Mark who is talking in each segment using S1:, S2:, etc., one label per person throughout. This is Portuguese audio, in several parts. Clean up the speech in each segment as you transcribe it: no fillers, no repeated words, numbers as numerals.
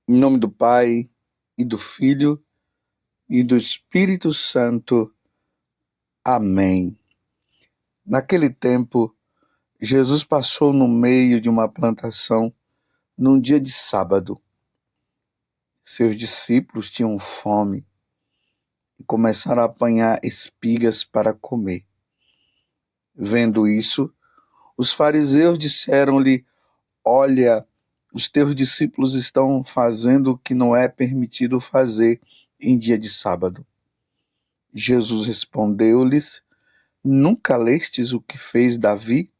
S1: Em nome do Pai, e do Filho, e do Espírito Santo. Amém. Naquele tempo, Jesus passou no meio de uma plantação num dia de sábado. Seus discípulos tinham fome e começaram a apanhar espigas para comer. Vendo isso, os fariseus disseram-lhe: Olha, os teus discípulos estão fazendo o que não é permitido fazer em dia de sábado. Jesus respondeu-lhes: Nunca lestes o que fez Davi,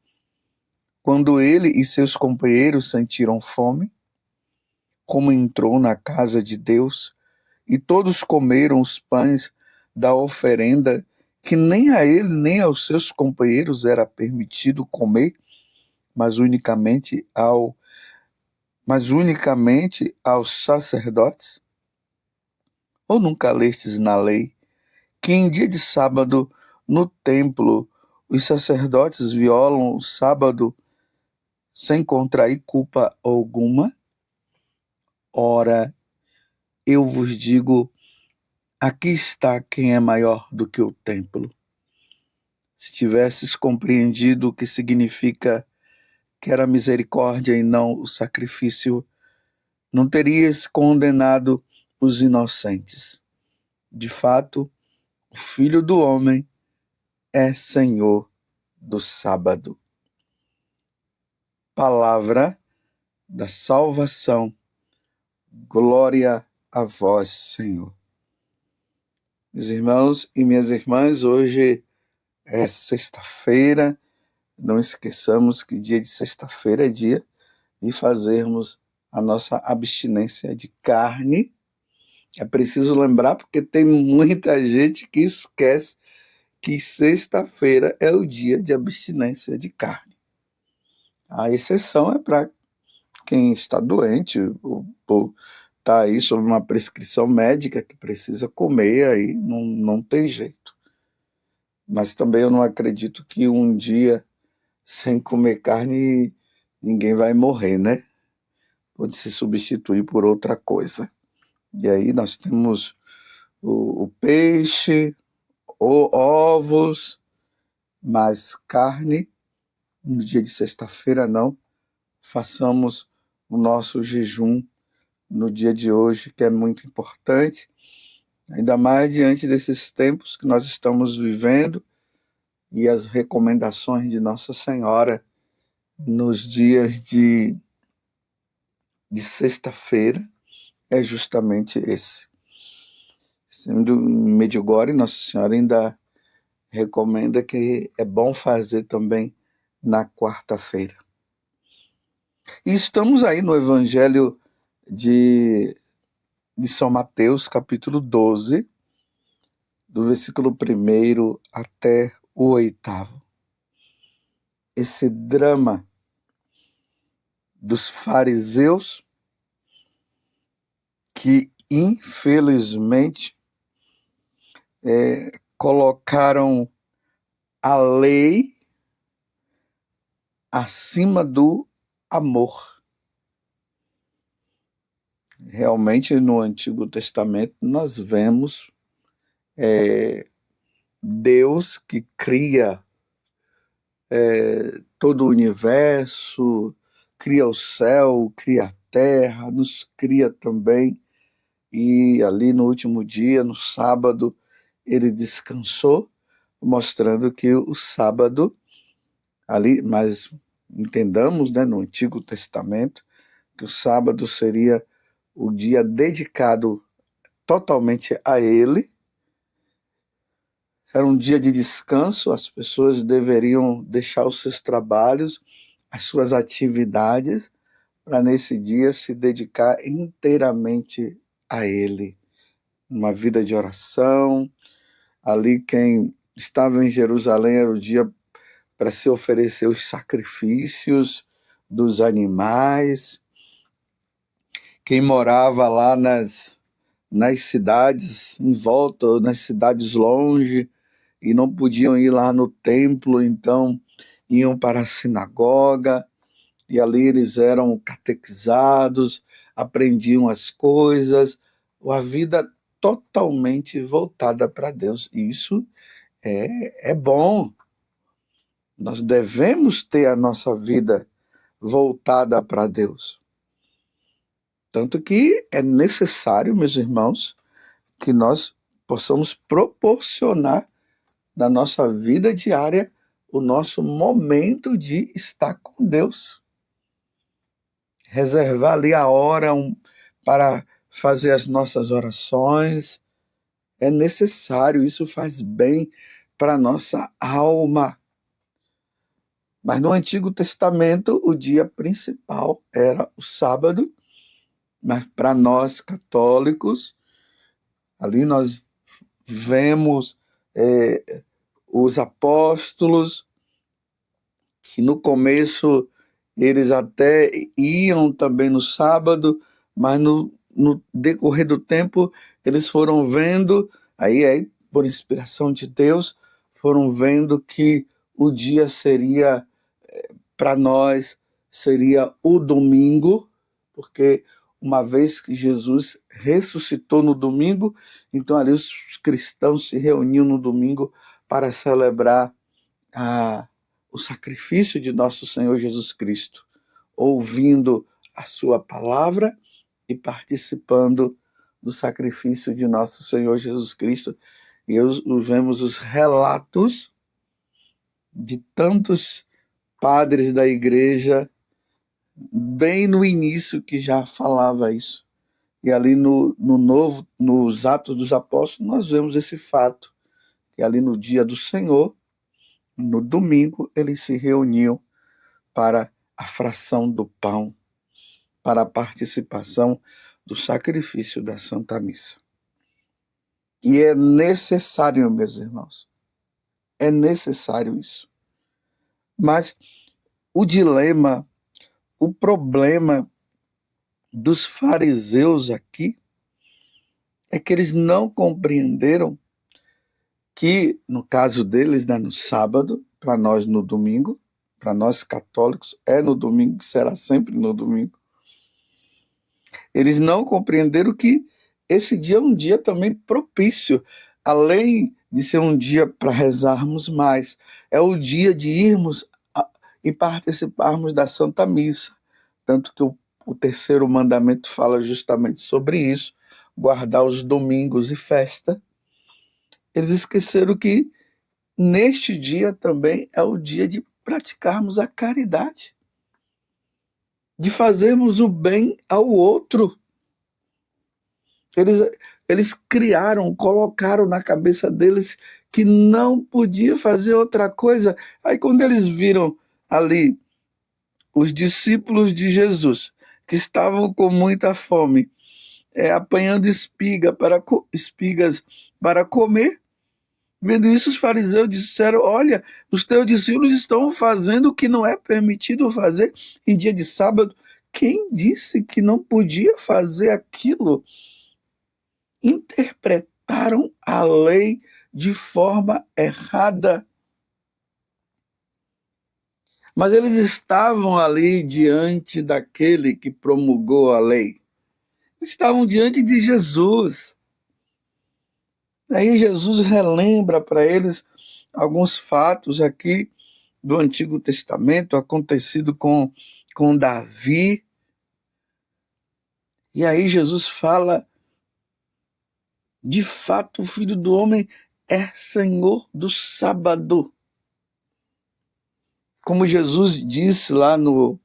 S1: quando ele e seus companheiros sentiram fome? Como entrou na casa de Deus e todos comeram os pães da oferenda, que nem a ele nem aos seus companheiros era permitido comer, mas unicamente aos sacerdotes? Ou nunca lestes na lei que em dia de sábado no templo os sacerdotes violam o sábado sem contrair culpa alguma? Ora, eu vos digo, aqui está quem é maior do que o templo. Se tivesses compreendido o que significa quero a misericórdia e não o sacrifício, não terias condenado os inocentes. De fato, o Filho do Homem é Senhor do sábado. Palavra da salvação. Glória a vós, Senhor. Meus irmãos e minhas irmãs, hoje é sexta-feira. Não esqueçamos que dia de sexta-feira é dia de fazermos a nossa abstinência de carne. É preciso lembrar porque tem muita gente que esquece que sexta-feira é o dia de abstinência de carne. A exceção é para quem está doente ou está aí sob uma prescrição médica que precisa comer, aí não tem jeito. Mas também eu não acredito que um dia sem comer carne ninguém vai morrer, né? Pode se substituir por outra coisa. E aí nós temos o peixe, ovos, mas carne, no dia de sexta-feira não. Façamos o nosso jejum no dia de hoje, que é muito importante, ainda mais diante desses tempos que nós estamos vivendo e as recomendações de Nossa Senhora nos dias de sexta-feira é justamente esse. Sendo Medjugorje, Nossa Senhora ainda recomenda que é bom fazer também na quarta-feira. E estamos aí no Evangelho de São Mateus, capítulo 12, do versículo 1 até o 8. Esse drama dos fariseus que, infelizmente, colocaram a lei acima do amor. Realmente, no Antigo Testamento, nós vemos Deus que cria todo o universo, cria o céu, cria a terra, nos cria também. E ali no último dia, no sábado, ele descansou, mostrando que o sábado, ali, mas entendamos, né, no Antigo Testamento, que o sábado seria o dia dedicado totalmente a ele. Era um dia de descanso, as pessoas deveriam deixar os seus trabalhos, as suas atividades, para nesse dia se dedicar inteiramente a ele. Uma vida de oração. Ali quem estava em Jerusalém era o dia para se oferecer os sacrifícios dos animais. Quem morava lá nas cidades em volta, ou nas cidades longe, e não podiam ir lá no templo, então iam para a sinagoga, e ali eles eram catequizados, aprendiam as coisas, a vida totalmente voltada para Deus. E isso é bom. Nós devemos ter a nossa vida voltada para Deus. Tanto que é necessário, meus irmãos, que nós possamos proporcionar na nossa vida diária o nosso momento de estar com Deus. Reservar ali a hora para fazer as nossas orações. É necessário, isso faz bem para a nossa alma. Mas no Antigo Testamento, o dia principal era o sábado, mas para nós católicos, ali nós vemos os apóstolos, que no começo eles até iam também no sábado, mas no decorrer do tempo eles foram vendo, aí por inspiração de Deus, foram vendo que o dia seria, para nós, seria o domingo, porque uma vez que Jesus ressuscitou no domingo, então ali os cristãos se reuniam no domingo para celebrar o sacrifício de nosso Senhor Jesus Cristo, ouvindo a sua palavra e participando do sacrifício de nosso Senhor Jesus Cristo. E vemos os relatos de tantos padres da igreja, bem no início, que já falava isso. E ali nos Atos dos Apóstolos, nós vemos esse fato, que ali no dia do Senhor, no domingo, eles se reuniam para a fração do pão, para a participação do sacrifício da Santa Missa. E é necessário, meus irmãos, é necessário isso. Mas o dilema, o problema dos fariseus aqui é que eles não compreenderam que, no caso deles, no sábado, para nós no domingo, para nós católicos, é no domingo, será sempre no domingo. Eles não compreenderam que esse dia é um dia também propício, além de ser um dia para rezarmos mais, é o dia de irmos e participarmos da Santa Missa. Tanto que o terceiro mandamento fala justamente sobre isso, guardar os domingos e festa. Eles esqueceram que neste dia também é o dia de praticarmos a caridade, de fazermos o bem ao outro. Eles colocaram na cabeça deles que não podia fazer outra coisa. Aí quando eles viram ali os discípulos de Jesus, que estavam com muita fome, apanhando espigas para comer, vendo isso, os fariseus disseram: olha, os teus discípulos estão fazendo o que não é permitido fazer em dia de sábado. Quem disse que não podia fazer aquilo? Interpretaram a lei de forma errada. Mas eles estavam ali diante daquele que promulgou a lei. Estavam diante de Jesus. Aí Jesus relembra para eles alguns fatos aqui do Antigo Testamento, acontecido com Davi. E aí Jesus fala: de fato, o Filho do Homem é Senhor do sábado. Como Jesus disse lá no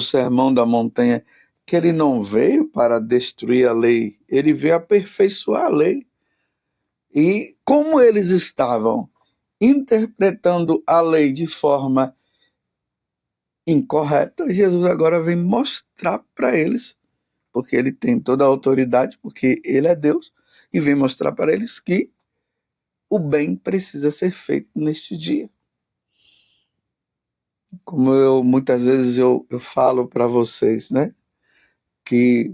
S1: Sermão da Montanha, que ele não veio para destruir a lei, ele veio aperfeiçoar a lei. E como eles estavam interpretando a lei de forma incorreta, Jesus agora vem mostrar para eles, porque ele tem toda a autoridade, porque ele é Deus, e vem mostrar para eles que o bem precisa ser feito neste dia. Como muitas vezes eu falo para vocês, né, que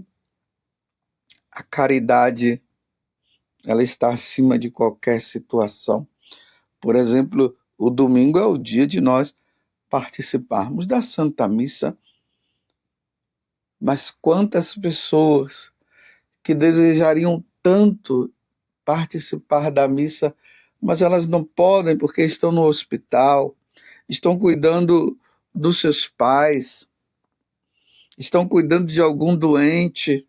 S1: a caridade, ela está acima de qualquer situação. Por exemplo, o domingo é o dia de nós participarmos da Santa Missa, Mas quantas pessoas que desejariam tanto participar da missa, mas elas não podem porque estão no hospital, estão cuidando dos seus pais, estão cuidando de algum doente,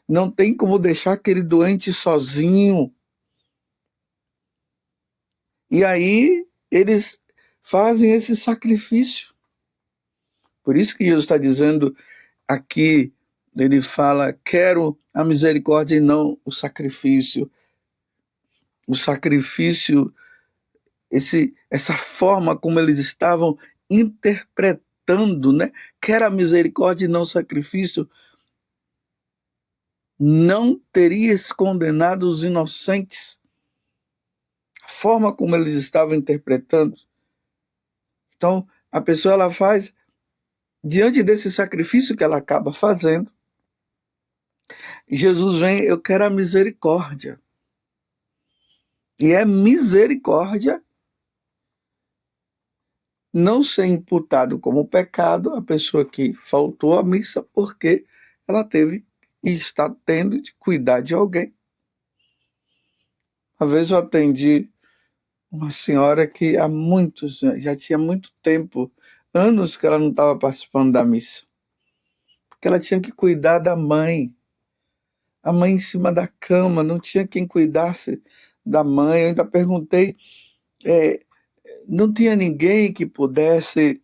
S1: não tem como deixar aquele doente sozinho. E aí eles fazem esse sacrifício. Por isso que Jesus está dizendo aqui, ele fala, quero a misericórdia e não o sacrifício. O sacrifício, essa forma como eles estavam interpretando, né? Quero a misericórdia e não o sacrifício, não teria condenado os inocentes. A forma como eles estavam interpretando. Então, a pessoa ela faz, diante desse sacrifício que ela acaba fazendo, Jesus vem, eu quero a misericórdia. E é misericórdia não ser imputado como pecado a pessoa que faltou à missa porque ela teve e está tendo de cuidar de alguém. Uma vez eu atendi uma senhora que há muitos, já tinha muito tempo, anos que ela não estava participando da missa, porque ela tinha que cuidar da mãe, a mãe em cima da cama, não tinha quem cuidasse da mãe. Eu ainda perguntei, não tinha ninguém que pudesse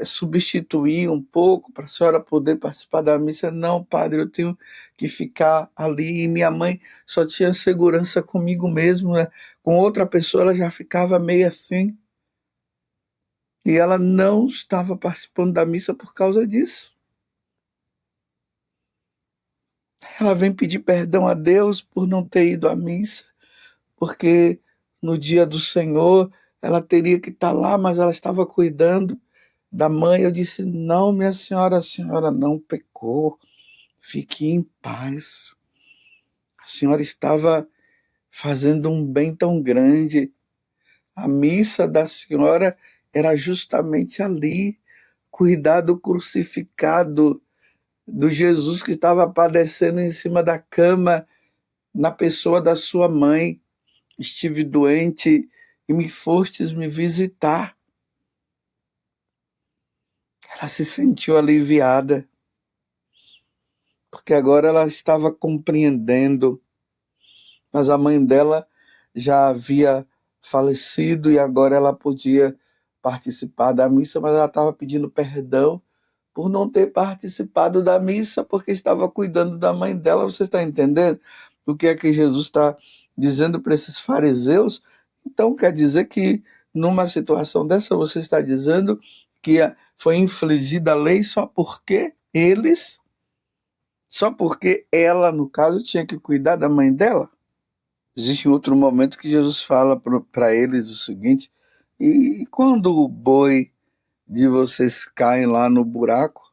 S1: substituir um pouco para a senhora poder participar da missa? Não, padre, eu tenho que ficar ali. E minha mãe só tinha segurança comigo mesmo, né? Com outra pessoa ela já ficava meio assim. E ela não estava participando da missa por causa disso. Ela vem pedir perdão a Deus por não ter ido à missa, porque no dia do Senhor ela teria que estar lá, mas ela estava cuidando da mãe. Eu disse, não, minha senhora, a senhora não pecou, fique em paz. A senhora estava fazendo um bem tão grande. A missa da senhora era justamente ali, cuidar do crucificado, do Jesus que estava padecendo em cima da cama, na pessoa da sua mãe. Estive doente e me fostes me visitar. Ela se sentiu aliviada, porque agora ela estava compreendendo, mas a mãe dela já havia falecido e agora ela podia participar da missa, mas ela estava pedindo perdão por não ter participado da missa, porque estava cuidando da mãe dela. Você está entendendo o que é que Jesus está dizendo para esses fariseus? Então quer dizer que numa situação dessa você está dizendo que foi infligida a lei só porque ela, no caso, tinha que cuidar da mãe dela? Existe outro momento que Jesus fala para eles o seguinte, e quando o boi de vocês caem lá no buraco,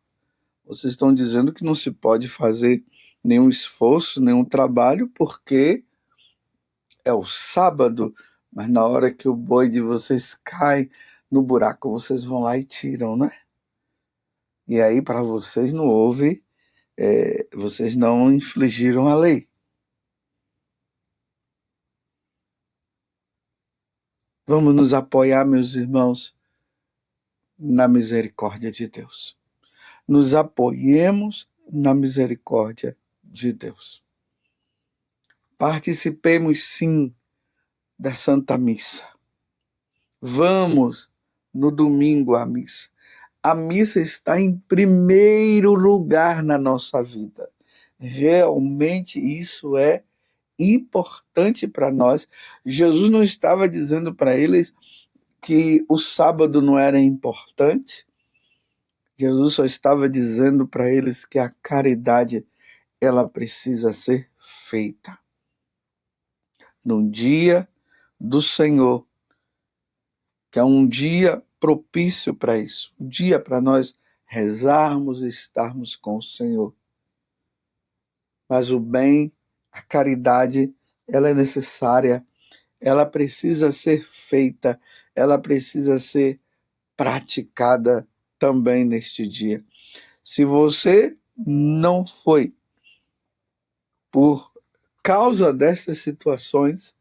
S1: vocês estão dizendo que não se pode fazer nenhum esforço, nenhum trabalho, porque é o sábado, mas na hora que o boi de vocês cai no buraco, vocês vão lá e tiram, né? E aí, para vocês, não houve, vocês não infligiram a lei. Vamos nos apoiar, meus irmãos, na misericórdia de Deus. Nos apoiemos na misericórdia de Deus. Participemos, sim, da Santa Missa. Vamos no domingo à missa. A missa está em primeiro lugar na nossa vida. Realmente isso é importante para nós. Jesus não estava dizendo para eles que o sábado não era importante. Jesus só estava dizendo para eles que a caridade ela precisa ser feita no dia do Senhor, que é um dia propício para isso, um dia para nós rezarmos e estarmos com o Senhor. Mas o bem, a caridade, ela é necessária, ela precisa ser feita, ela precisa ser praticada também neste dia. Se você não foi por causa dessas situações,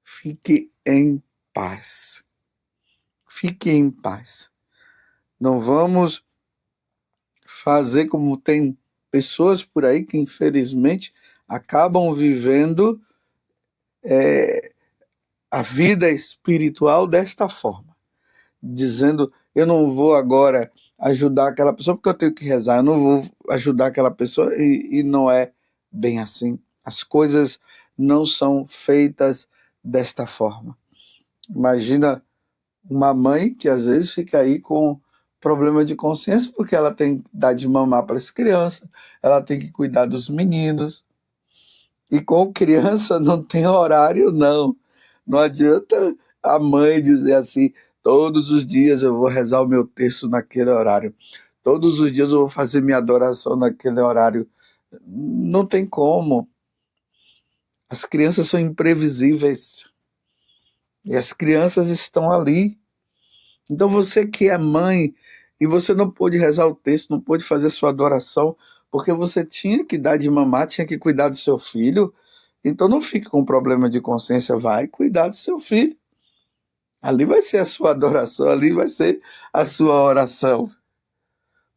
S1: fique em paz. Fique em paz. Não vamos fazer como tem pessoas por aí que, infelizmente, acabam vivendo a vida espiritual desta forma, dizendo: eu não vou agora ajudar aquela pessoa porque eu tenho que rezar, eu não vou ajudar aquela pessoa, e não é bem assim. As coisas não são feitas desta forma. Imagina uma mãe que às vezes fica aí com problema de consciência porque ela tem que dar de mamar para as crianças, ela tem que cuidar dos meninos, e com criança não tem horário, não. Não adianta a mãe dizer assim: todos os dias eu vou rezar o meu terço naquele horário, todos os dias eu vou fazer minha adoração naquele horário. Não tem como. As crianças são imprevisíveis e as crianças estão ali. Então você que é mãe e você não pôde rezar o texto, não pôde fazer sua adoração, porque você tinha que dar de mamar, tinha que cuidar do seu filho, então não fique com problema de consciência, vai cuidar do seu filho. Ali vai ser a sua adoração, ali vai ser a sua oração.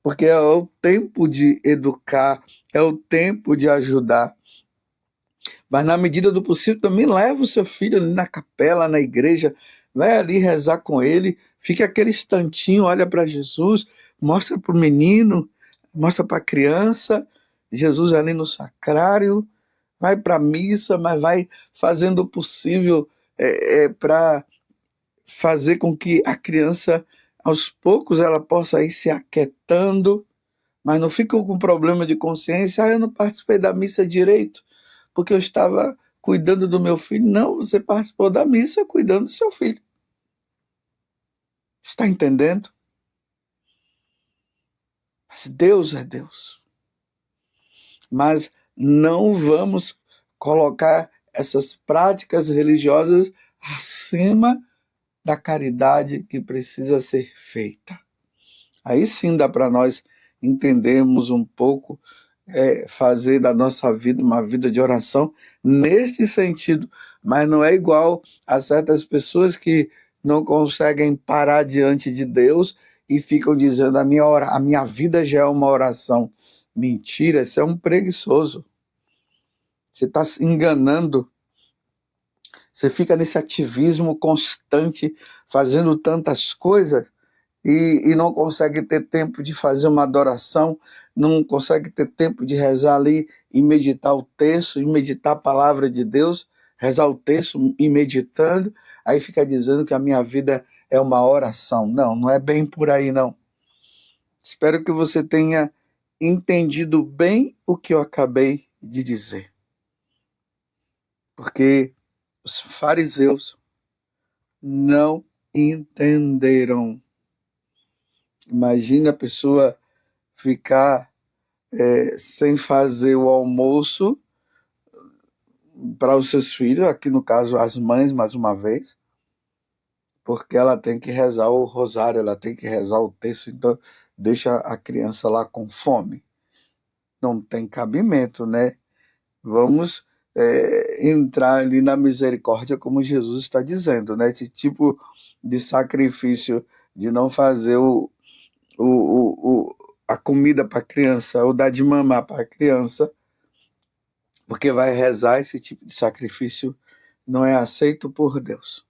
S1: Porque é o tempo de educar, é o tempo de ajudar. Mas na medida do possível também leva o seu filho ali na capela, na igreja, vai ali rezar com ele, fica aquele instantinho, olha para Jesus, mostra para o menino, mostra para a criança, Jesus ali no sacrário, vai para a missa, mas vai fazendo o possível para fazer com que a criança, aos poucos, ela possa ir se aquietando, mas não fica com problema de consciência: eu não participei da missa direito, porque eu estava cuidando do meu filho. Não, você participou da missa cuidando do seu filho. Está entendendo? Mas Deus é Deus. Mas não vamos colocar essas práticas religiosas acima da caridade que precisa ser feita. Aí sim dá para nós entendermos um pouco, fazer da nossa vida uma vida de oração nesse sentido, mas não é igual a certas pessoas que não conseguem parar diante de Deus e ficam dizendo: a minha vida já é uma oração. Mentira, você é um preguiçoso. Você está se enganando. Você fica nesse ativismo constante, fazendo tantas coisas, e não consegue ter tempo de fazer uma adoração, não consegue ter tempo de rezar ali e meditar o texto, e meditar a palavra de Deus, rezar o texto e meditando, aí fica dizendo que a minha vida é uma oração. Não, não é bem por aí, não. Espero que você tenha entendido bem o que eu acabei de dizer. Porque os fariseus não entenderam. Imagina a pessoa ficar sem fazer o almoço para os seus filhos, aqui no caso as mães, mais uma vez, porque ela tem que rezar o rosário, ela tem que rezar o texto, então deixa a criança lá com fome. Não tem cabimento, né? Vamos entrar ali na misericórdia, como Jesus está dizendo, né? Esse tipo de sacrifício de não fazer a comida para a criança, ou dar de mamar para a criança, porque vai rezar, esse tipo de sacrifício não é aceito por Deus.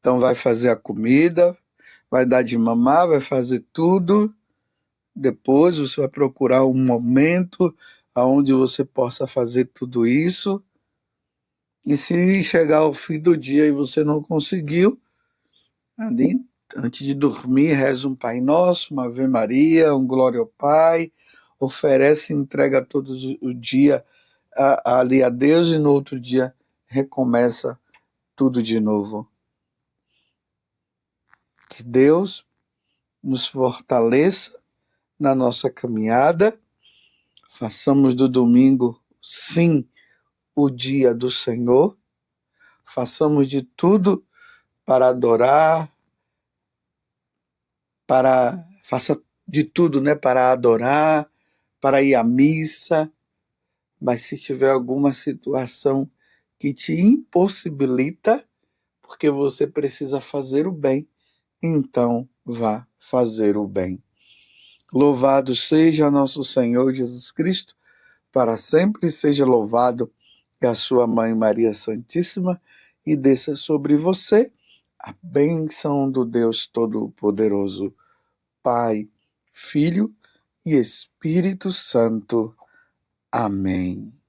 S1: Então vai fazer a comida, vai dar de mamar, vai fazer tudo. Depois você vai procurar um momento onde você possa fazer tudo isso. E se chegar ao fim do dia e você não conseguiu, ali, antes de dormir, reza um Pai Nosso, uma Ave Maria, um Glória ao Pai, oferece e entrega todo o dia ali a Deus, e no outro dia recomeça tudo de novo. Que Deus nos fortaleça na nossa caminhada, façamos do domingo, sim, o dia do Senhor, façamos de tudo para adorar, faça de tudo, né? Para adorar, para ir à missa, mas se tiver alguma situação que te impossibilita, porque você precisa fazer o bem, então vá fazer o bem. Louvado seja nosso Senhor Jesus Cristo, para sempre seja louvado, e a sua Mãe Maria Santíssima, e desça sobre você a bênção do Deus Todo-Poderoso, Pai, Filho e Espírito Santo. Amém.